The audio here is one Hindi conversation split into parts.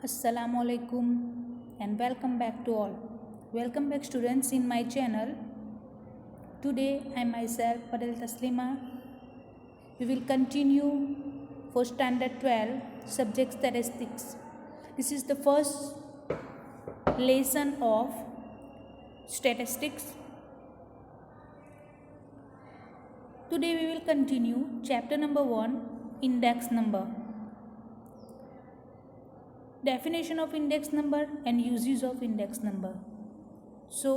Assalamualaikum and welcome back to all. Welcome back students in my channel. Today I myself Padel Taslima. We will continue for standard 12 subject statistics. This is the first lesson of statistics. Today we will continue chapter number 1, index number. Definition of index number and uses of index number. So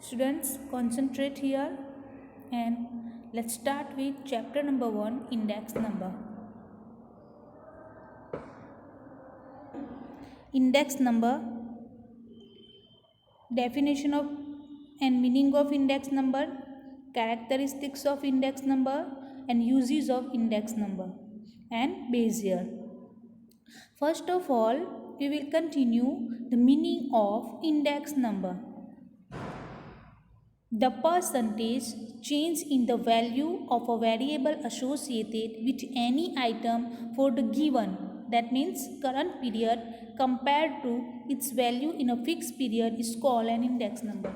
students, concentrate here and let's start with chapter number 1, index number. Index number, definition of and meaning of index number, characteristics of index number and uses of index number and base year. First of all, we will continue the meaning of index number. The percentage change in the value of a variable associated with any item for the given, that means current period, compared to its value in a fixed period is called an index number.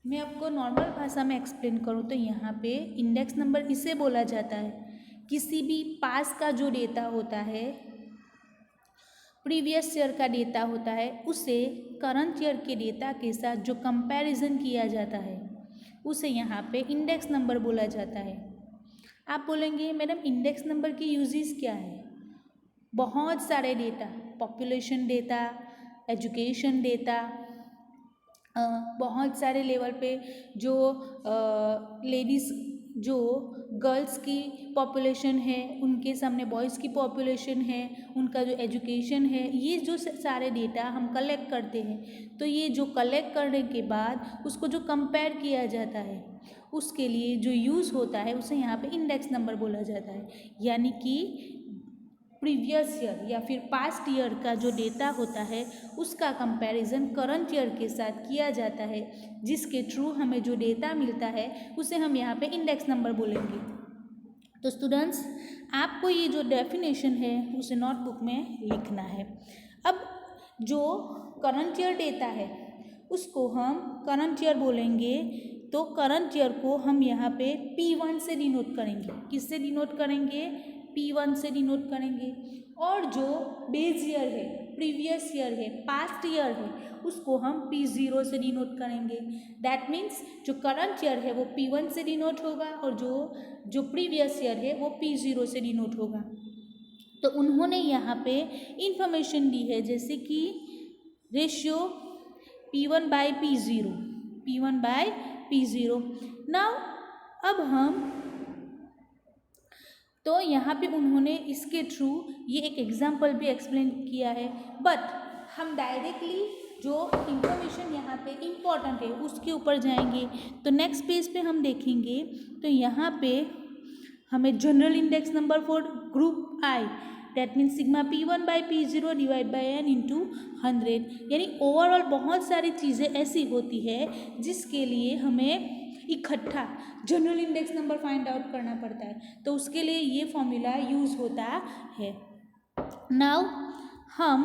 मैं आपको नॉर्मल भाषा में एक्सप्लेन करूँ तो यहाँ पे इंडेक्स नंबर इसे बोला जाता है किसी भी पास का जो डेटा होता है, प्रीवियस ईयर का डेटा होता है, उसे करंट ईयर के डेटा के साथ जो कंपैरिजन किया जाता है उसे यहाँ पे इंडेक्स नंबर बोला जाता है. आप बोलेंगे मैडम इंडेक्स नंबर की यूजेस क्या है? बहुत सारे data, population data, education data, बहुत सारे लेवल पे जो लेडीज़ जो गर्ल्स की पॉपुलेशन है उनके सामने बॉयज़ की पॉपुलेशन है, उनका जो एजुकेशन है, ये जो सारे डेटा हम कलेक्ट करते हैं, तो ये जो कलेक्ट करने के बाद उसको जो कंपेयर किया जाता है उसके लिए जो यूज़ होता है उसे यहाँ पे इंडेक्स नंबर बोला जाता है. यानी कि प्रीवियस ईयर या फिर पास्ट ईयर का जो डेटा होता है उसका कंपैरिजन करंट ईयर के साथ किया जाता है, जिसके थ्रू हमें जो डेटा मिलता है उसे हम यहाँ पे इंडेक्स नंबर बोलेंगे. तो स्टूडेंट्स, आपको ये जो डेफिनेशन है उसे नोटबुक में लिखना है. अब जो करंट ईयर डेटा है उसको हम करंट ईयर बोलेंगे, तो करंट ईयर को हम यहाँ पे P1 से डिनोट करेंगे. किससे डिनोट करेंगे? P1 से डिनोट करेंगे. और जो बेस ईयर है, प्रीवियस ईयर है, पास्ट ईयर है, उसको हम P0 से डिनोट करेंगे. दैट मीन्स जो करंट ईयर है वो P1 से डिनोट होगा और जो प्रीवियस ईयर है वो P0 से डिनोट होगा. तो उन्होंने यहाँ पे इंफॉर्मेशन दी है जैसे कि ratio P1 by P0, P1 by P0. Now अब हम तो यहाँ पे उन्होंने इसके थ्रू ये एक एग्जाम्पल भी एक्सप्लेन किया है, बट हम डायरेक्टली जो इंफॉर्मेशन यहाँ पे इम्पॉर्टेंट है उसके ऊपर जाएंगे. तो नेक्स्ट पेज पे हम देखेंगे तो यहाँ पे हमें general index number for group I, that means sigma P1 by P0 divide by n into 100. यानी ओवरऑल बहुत सारी चीज़ें ऐसी होती है जिसके लिए हमें इकट्ठा general index number find out करना पड़ता है, तो उसके लिए ये फॉर्मूला यूज़ होता है. नाउ हम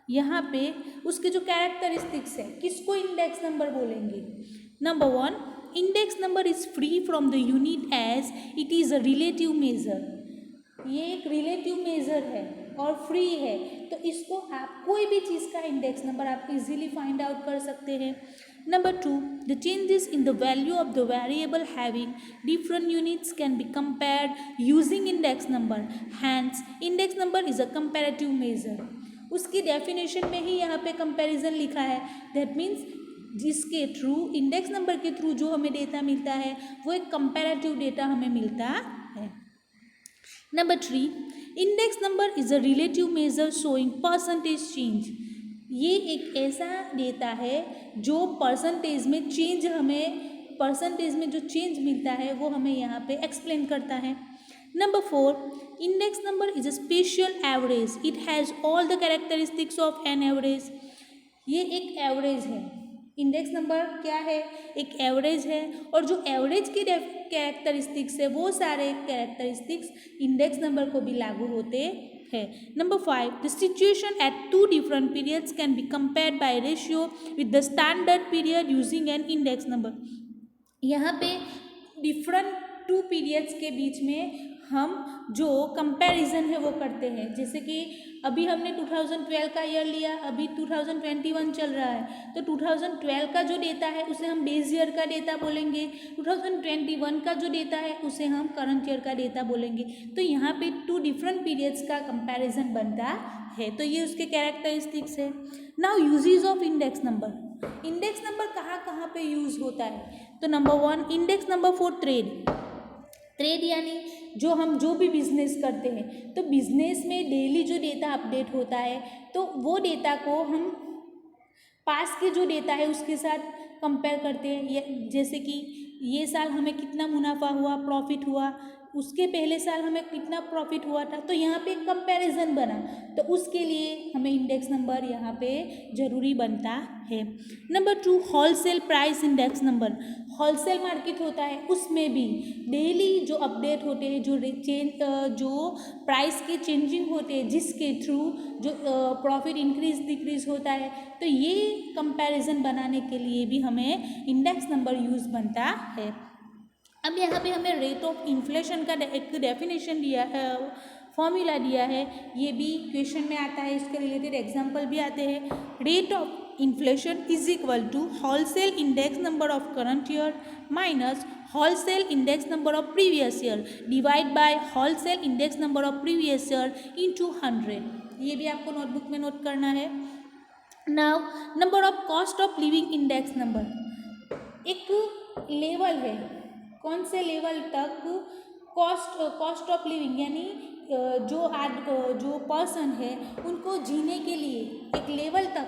यहाँ पे उसके जो कैरेक्टरिस्टिक्स है किसको इंडेक्स नंबर बोलेंगे? Number 1, index number is free from the unit as it is a relative measure. ये एक रिलेटिव मेजर है और फ्री है, तो इसको आप कोई भी चीज़ का इंडेक्स नंबर आप इजीली फाइंड आउट कर सकते हैं. Number 2, the changes in the value of the variable having different units can be compared using index number. Hence, index number is a comparative measure. उसकी डेफिनेशन में ही यहाँ पे कंपैरिजन लिखा है. दैट मीन्स जिसके थ्रू इंडेक्स नंबर के थ्रू जो हमें डेटा मिलता है वो एक कंपैरेटिव डेटा हमें मिलता है. Number 3, index number is a relative measure showing percentage change. ये एक ऐसा डेटा है जो परसेंटेज में चेंज हमें परसेंटेज में जो चेंज मिलता है वो हमें यहाँ पे एक्सप्लेन करता है. Number 4, index number is a special average. It has all the characteristics of an average. ये एक एवरेज है. इंडेक्स नंबर क्या है? एक एवरेज है, और जो एवरेज की कैरेक्टरिस्टिक्स है वो सारे कैरेक्टरिस्टिक्स इंडेक्स नंबर को भी लागू होते है। Number 5, the situation at 2 different periods can be compared by ratio with the standard period using an index number. यहाँ पे डिफरेंट 2 पीरियड्स के बीच में हम जो कंपैरिजन है वो करते हैं। जैसे कि अभी हमने 2012 का ईयर लिया, अभी 2021 चल रहा है, तो 2012 का जो डेटा है उसे हम बेस ईयर का डेटा बोलेंगे, 2021 का जो डेटा है उसे हम करंट ईयर का डेटा बोलेंगे। तो यहाँ पे 2 डिफरेंट पीरियड्स का कंपैरिजन बनता है। तो ये उसके कैरेक्टरिस्टिक्स है। Now uses of index number. Index number कहाँ कहाँ पे यूज होता है? तो number 1, index number for trade. Trade यानी जो भी बिजनेस करते हैं, तो बिजनेस में डेली जो डेटा अपडेट होता है, तो वो डेटा को हम पास के जो डेटा है उसके साथ कंपेयर करते हैं। जैसे कि ये साल हमें कितना मुनाफा हुआ, प्रॉफिट हुआ, उसके पहले साल हमें कितना प्रॉफिट हुआ था, तो यहाँ पे कंपैरिजन बना, तो उसके लिए हमें इंडेक्स नंबर यहाँ पे ज़रूरी बनता है। Number 2, wholesale price index number. Wholesale market होता है, उसमें भी डेली जो अपडेट होते हैं, जो प्राइस के चेंजिंग होते हैं, जिसके थ्रू जो प्रॉफिट इंक्रीज डिक्रीज होता है, तो ये कंपैरिजन बनाने के लिए भी हमें इंडेक्स नंबर यूज़ बनता है। अब यहाँ पे हमें रेट ऑफ इन्फ्लेशन का एक डेफिनेशन दिया, फॉर्मूला दिया है, ये भी क्वेश्चन में आता है, इसके रिलेटेड एग्जाम्पल भी आते हैं। Rate of inflation is equal to wholesale index number of current year minus wholesale index number of previous year divide by wholesale index number of previous year into 100। ये भी आपको नोटबुक में नोट करना है। Now number of cost of living index number एक लेवल है, कौन से लेवल तक कॉस्ट ऑफ लिविंग यानी जो पर्सन है उनको जीने के लिए एक लेवल तक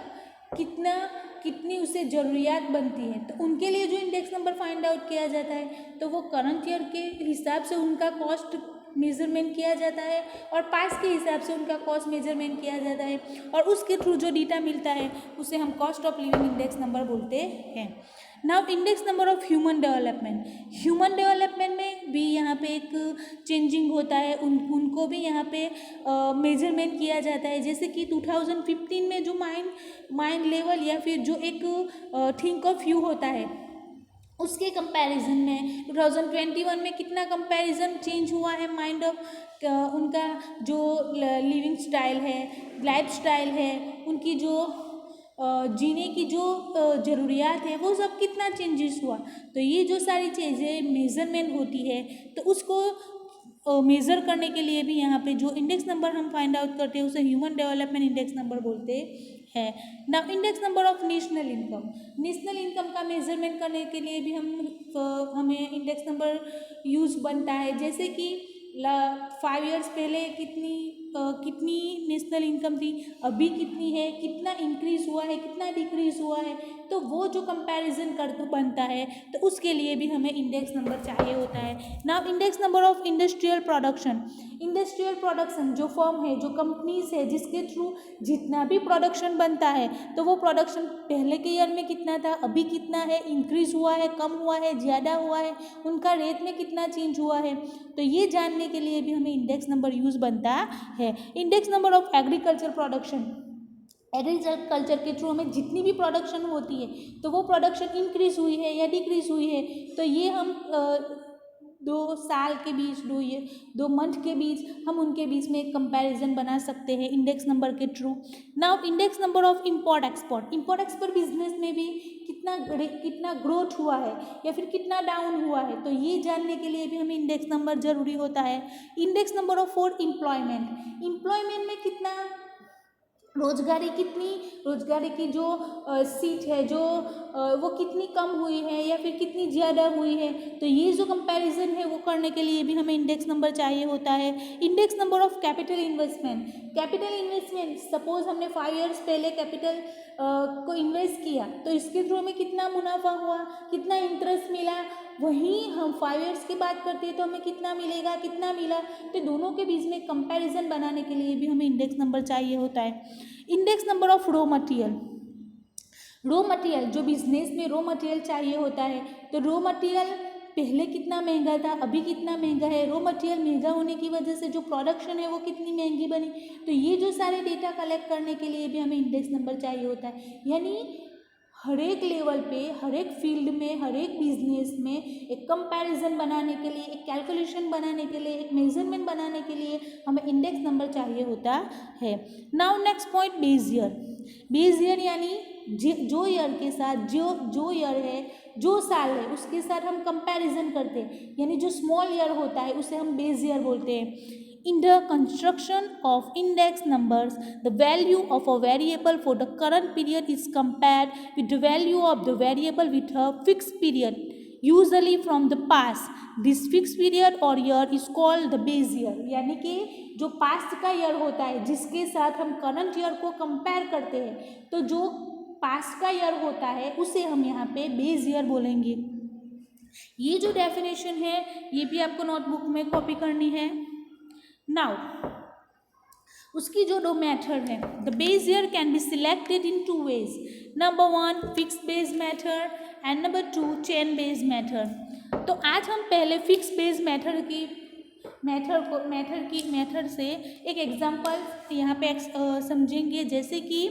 कितनी उसे ज़रूरियात बनती है, तो उनके लिए जो इंडेक्स नंबर फाइंड आउट किया जाता है, तो वो करंट ईयर के हिसाब से उनका कॉस्ट मेजरमेंट किया जाता है और पास के हिसाब से उनका कॉस्ट मेजरमेंट किया जाता है, और उसके थ्रू जो डेटा मिलता है उसे हम cost of living index number बोलते हैं। Now index number of human development. Human development में भी यहाँ पे एक चेंजिंग होता है, उनको भी यहाँ पे मेजरमेंट किया जाता है। जैसे कि 2015 में जो माइंड लेवल या फिर जो एक थिंक ऑफ व्यू होता है, उसके कंपैरिजन में 2021 में कितना कंपैरिजन चेंज हुआ है माइंड ऑफ उनका जो लिविंग स्टाइल है, लाइफ स्टाइल है, उनकी जो जीने की जो ज़रूरियात है, वो सब कितना चेंजेस हुआ। तो ये जो सारी चीज़ें मेज़रमेंट होती है, तो उसको मेज़र करने के लिए भी यहाँ पे जो इंडेक्स नंबर हम फाइंड आउट करते हैं उसे ह्यूमन डेवलपमेंट इंडेक्स नंबर बोलते हैं। Now index number of national income का मेजरमेंट करने के लिए भी हमें इंडेक्स नंबर यूज बनता है। जैसे कि 5 इयर्स पहले कितनी नेशनल इनकम थी, अभी कितनी है, कितना इंक्रीज हुआ है, कितना डिक्रीज हुआ है, तो वो जो कंपैरिजन बनता है, तो उसके लिए भी हमें इंडेक्स नंबर चाहिए होता है। Now index number of industrial production जो फर्म है, जो कंपनीज है, जिसके थ्रू जितना भी प्रोडक्शन बनता है, तो वो प्रोडक्शन पहले के ईयर में कितना था, अभी कितना है, इंक्रीज हुआ है, कम हुआ है, ज़्यादा हुआ है, उनका रेट में कितना चेंज हुआ है, तो ये जानने के लिए भी हमें इंडेक्स नंबर यूज बनता है। इंडेक्स नंबर ऑफ एग्रीकल्चर के थ्रू हमें जितनी भी प्रोडक्शन होती है, तो वो प्रोडक्शन इंक्रीज हुई है या डिक्रीज हुई है, तो ये हम 2 साल के बीच 2 मंथ के बीच हम उनके बीच में एक कंपैरिजन बना सकते हैं इंडेक्स नंबर के through. Now index number of import export business में भी कितना ग्रोथ हुआ है या फिर कितना डाउन हुआ है, तो ये जानने के लिए भी हमें इंडेक्स नंबर ज़रूरी होता है। Index number of for employment में कितना रोजगारी की जो सीट है, जो वो कितनी कम हुई है या फिर कितनी ज़्यादा हुई है, तो ये जो कंपैरिजन है वो करने के लिए भी हमें इंडेक्स नंबर चाहिए होता है। Index number of capital investment suppose हमने 5 इयर्स पहले कैपिटल को इन्वेस्ट किया, तो इसके थ्रू हमें कितना मुनाफा हुआ, कितना इंटरेस्ट मिला, वहीं हम 5 इयर्स की बात करते हैं तो हमें कितना मिलेगा, कितना मिला, तो दोनों के बीच में कंपैरिजन बनाने के लिए भी हमें इंडेक्स नंबर चाहिए होता है। Index number of raw material जो बिजनेस में रॉ मटेरियल चाहिए होता है, तो रॉ मटेरियल पहले कितना महंगा था, अभी कितना महंगा है, रॉ मटेरियल महंगा होने की वजह से जो प्रोडक्शन है वो कितनी महंगी बनी। तो ये जो सारे डेटा कलेक्ट करने के लिए भी हमें इंडेक्स नंबर चाहिए होता है। यानी हर एक लेवल पे, हर एक फील्ड में, हर एक बिजनेस में एक कंपैरिजन बनाने के लिए, एक कैलकुलेशन बनाने के लिए, एक मेजरमेंट बनाने के लिए हमें इंडेक्स नंबर चाहिए होता है। Now next point, base year. Base year यानी जो ईयर के साथ जो ईयर है, जो साल है, उसके साथ हम कंपैरिजन करते हैं, यानी जो स्मॉल ईयर होता है उसे हम बेस ईयर बोलते हैं। In the construction of index numbers, the value of a variable for the current period is compared with the value of the variable with a fixed period, usually from the past. This fixed period or year is called the base year. यानी कि जो पास्ट का ईयर होता है जिसके साथ हम करंट ईयर को कंपेयर करते हैं, तो जो पास्ट का ईयर होता है उसे हम यहाँ पे बेस ईयर बोलेंगे। ये जो डेफिनेशन है ये भी आपको नोटबुक में कॉपी करनी है। नाउ उसकी जो दो मेथड है, the base year can be selected in two ways. Number 1 fix base method and number 2 chain base method. तो आज हम पहले फिक्स बेस मेथड से एक एग्जांपल यहाँ पे समझेंगे। जैसे कि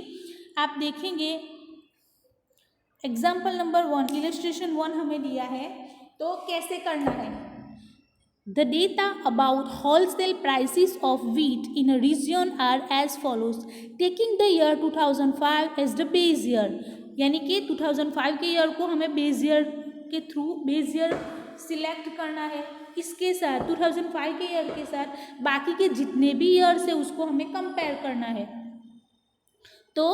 आप देखेंगे एग्जांपल नंबर 1, इलस्ट्रेशन 1 हमें दिया है, तो कैसे करना है। The data about wholesale prices of wheat in a region are as follows, taking the year 2005 as the base year। यानी कि 2005 के ईयर को हमें बेस ईयर के थ्रू बेस ईयर सिलेक्ट करना है। इसके साथ 2005 के ईयर के साथ बाकी के जितने भी ईयर्स है उसको हमें कंपेयर करना है। तो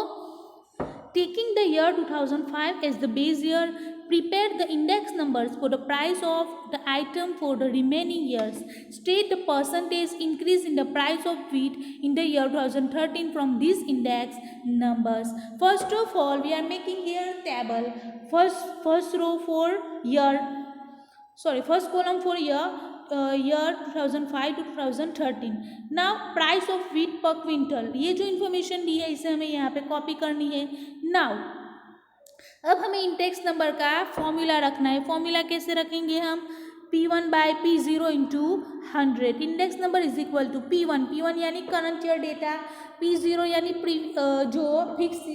taking the year 2005 as the base year, prepare the index numbers for the price of the item for the remaining years. State the percentage increase in the price of wheat in the year 2013 from these index numbers. First of all, we are making here table. First row for year, first column for year 2005 to 2013. Now price of wheat पर क्विंटल, ये जो इन्फॉर्मेशन दी है इसे हमें यहाँ पे कॉपी करनी है। नाउ अब हमें इंडेक्स नंबर का फॉर्मूला रखना है। फॉर्मूला कैसे रखेंगे हम, P1 by P0 into 100। Index number is equal to P1 यानी करंट ईयर डेटा, P0 यानी जो बेस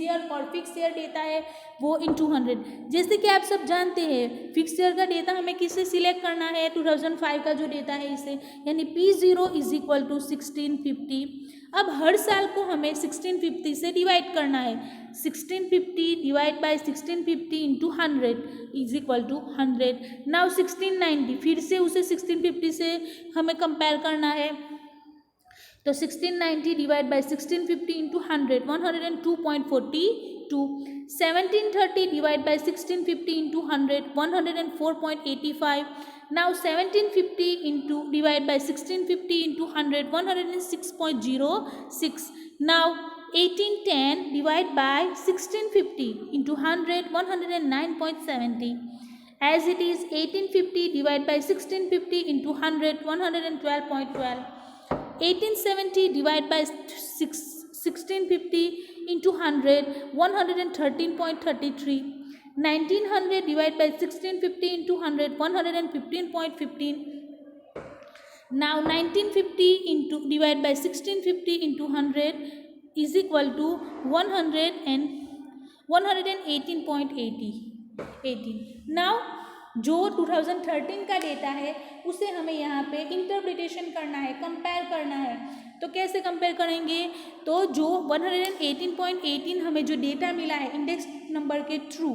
ईयर और फिक्स ईयर डेटा है वो इंटू 100। जैसे कि आप सब जानते हैं फिक्स ईयर का डेटा हमें किससे सिलेक्ट करना है, 2005 का जो डेटा है इसे, यानी P0 इज इक्वल टू 1650। अब हर साल को हमें 1650 से डिवाइड करना है। 1650 divide by 1650 into 100 is equal to 100। Now 1690, फिर से उसे 1650 से हमें कंपेयर करना है। तो 1690 divide by 1650 into 100, 102.42। 1730 divide by 1650 into 100, 104.85। Now 1750 into divide by 1650 into 100, 106.06. Now 1810 divide by 1650 into 100, 109.70. As it is 1850 divide by 1650 into 100, 112.12. 1870 divide by 1650 into 100, 113.33. 1900 divided by 1650 into 100, 115.15. Now 1950 into divided by 1650 into 100 is equal to 118.80. Now जो 2013 का डेटा है उसे हमें यहाँ पे इंटरप्रिटेशन करना है, कंपेयर करना है। तो कैसे कंपेयर करेंगे, तो जो 118.18 हमें जो डेटा मिला है इंडेक्स नंबर के थ्रू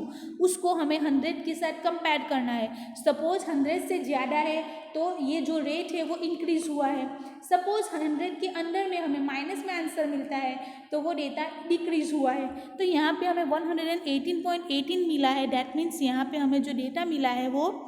उसको हमें 100 के साथ कंपेयर करना है। सपोज 100 से ज़्यादा है तो ये जो रेट है वो इंक्रीज़ हुआ है। सपोज 100 के अंदर में हमें माइनस में आंसर मिलता है तो वो डेटा डिक्रीज़ हुआ है। तो यहाँ पे हमें 118.18 मिला है, डैट मीन्स यहाँ पे हमें जो डेटा मिला है वो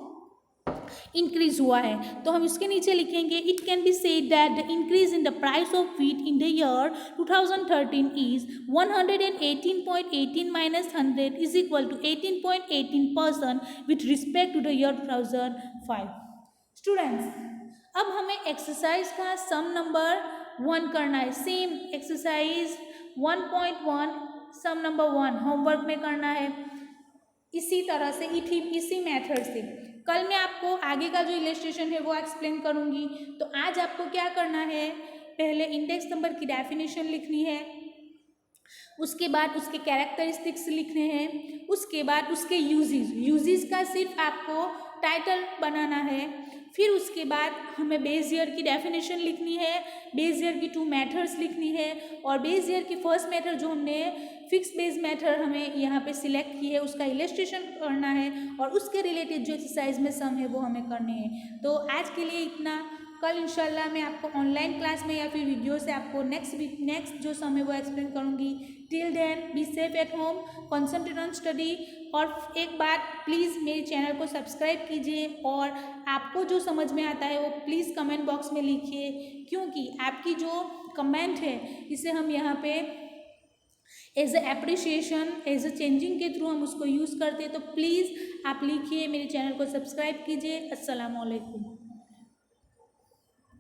इंक्रीज हुआ है। तो हम इसके नीचे लिखेंगे it can be said that the increase in the price of wheat in the year 2013 is 118.18 minus 100 is equal to 18.18% with respect to the year 2005। Students, अब हमें एक्सरसाइज का सम नंबर 1 करना है। Same exercise 1.1 sum number 1 homework में करना है। इसी तरह से इसी मेथड से। कल मैं आपको आगे का जो इलस्ट्रेशन है वो एक्सप्लेन करूँगी। तो आज आपको क्या करना है, पहले इंडेक्स नंबर की डेफिनेशन लिखनी है, उसके बाद उसके कैरेक्टरिस्टिक्स लिखने हैं, उसके बाद उसके यूजेस का सिर्फ आपको टाइटल बनाना है। फिर उसके बाद हमें बेस ईयर की डेफिनेशन लिखनी है, बेस ईयर की 2 मेथड्स लिखनी है, और बेस ईयर की फर्स्ट मेथड जो हमने फिक्स बेस मेथड हमें यहाँ पे सिलेक्ट की है उसका इलस्ट्रेशन करना है, और उसके रिलेटेड जो एक्सरसाइज में सम है वो हमें करने हैं। तो आज के लिए इतना। कल इंशाल्लाह मैं आपको ऑनलाइन क्लास में या फिर वीडियो से आपको नेक्स्ट जो सम है वो एक्सप्लेन करूँगी। Till then be safe at home, concentrate on study. और एक बात प्लीज़ मेरे चैनल को सब्सक्राइब कीजिए, और आपको जो समझ में आता है वो प्लीज़ कमेंट बॉक्स में लिखिए, क्योंकि आपकी जो कमेंट है इसे हम यहाँ पे as a appreciation, as a changing के थ्रू हम उसको यूज़ करते हैं। तो प्लीज़ आप लिखिए, मेरे चैनल को सब्सक्राइब कीजिए। अस्सलाम वालेकुम।